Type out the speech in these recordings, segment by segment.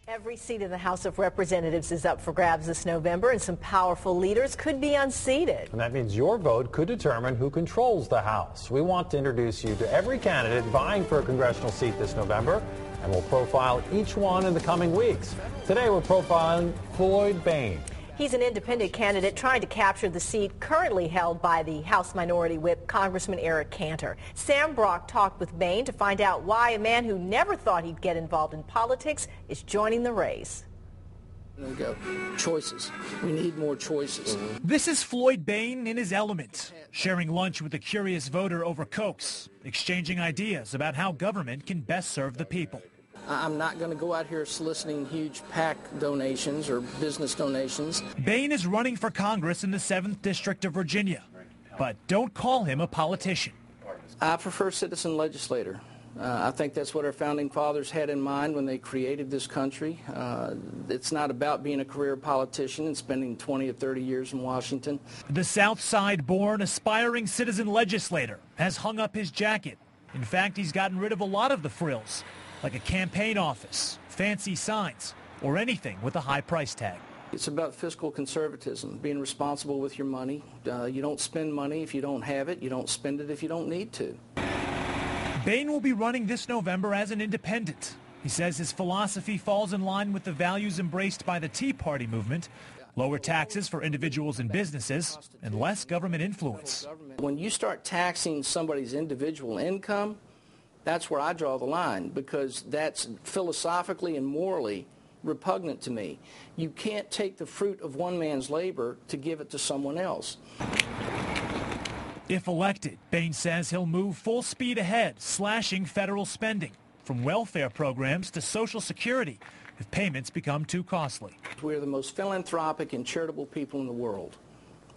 Every seat in the House of Representatives is up for grabs this November, and some powerful leaders could be unseated. And that means your vote could determine who controls the House. We want to introduce you to every candidate vying for a congressional seat this November, and we'll profile each one in the coming weeks. Today we're profiling Floyd Bayne. He's an independent candidate trying to capture the seat currently held by the House Minority Whip, Congressman Eric Cantor. Sam Brock talked with Bayne to find out why a man who never thought he'd get involved in politics is joining the race. There we go. Choices. We need more choices. This is Floyd Bayne in his element, sharing lunch with a curious voter over Cokes, exchanging ideas about how government can best serve the people. I'm not going to go out here soliciting huge PAC donations or business donations. Bayne is running for Congress in the 7th District of Virginia, but don't call him a politician. I prefer citizen legislator. I think that's what our founding fathers had in mind when they created this country. It's not about being a career politician and spending 20 or 30 years in Washington. The South Side-born aspiring citizen legislator has hung up his jacket. In fact, he's gotten rid of a lot of the frills, like a campaign office, fancy signs, or anything with a high price tag. It's about fiscal conservatism, being responsible with your money. You don't spend money if you don't have it. You don't spend it if you don't need to. Bayne will be running this November as an independent. He says his philosophy falls in line with the values embraced by the Tea Party movement: lower taxes for individuals and businesses, and less government influence. When you start taxing somebody's individual income, that's where I draw the line, because that's philosophically and morally repugnant to me. You can't take the fruit of one man's labor to give it to someone else. If elected, Bayne says he'll move full speed ahead, slashing federal spending, from welfare programs to Social Security, if payments become too costly. We're the most philanthropic and charitable people in the world.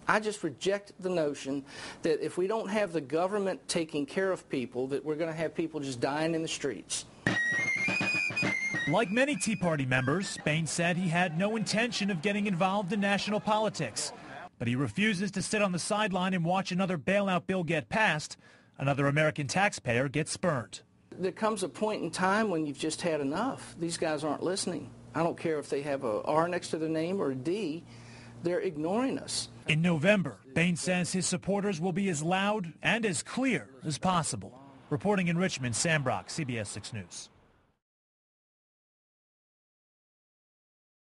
I just reject the notion that if we don't have the government taking care of people, that we're going to have people just dying in the streets. Like many Tea Party members, Bayne said he had no intention of getting involved in national politics, but he refuses to sit on the sideline and watch another bailout bill get passed, another American taxpayer get spurned. There comes a point in time when you've just had enough. These guys aren't listening. I don't care if they have a R next to their name or a D. They're ignoring us. In November, Bayne says his supporters will be as loud and as clear as possible. Reporting in Richmond, Sam Brock, CBS 6 News.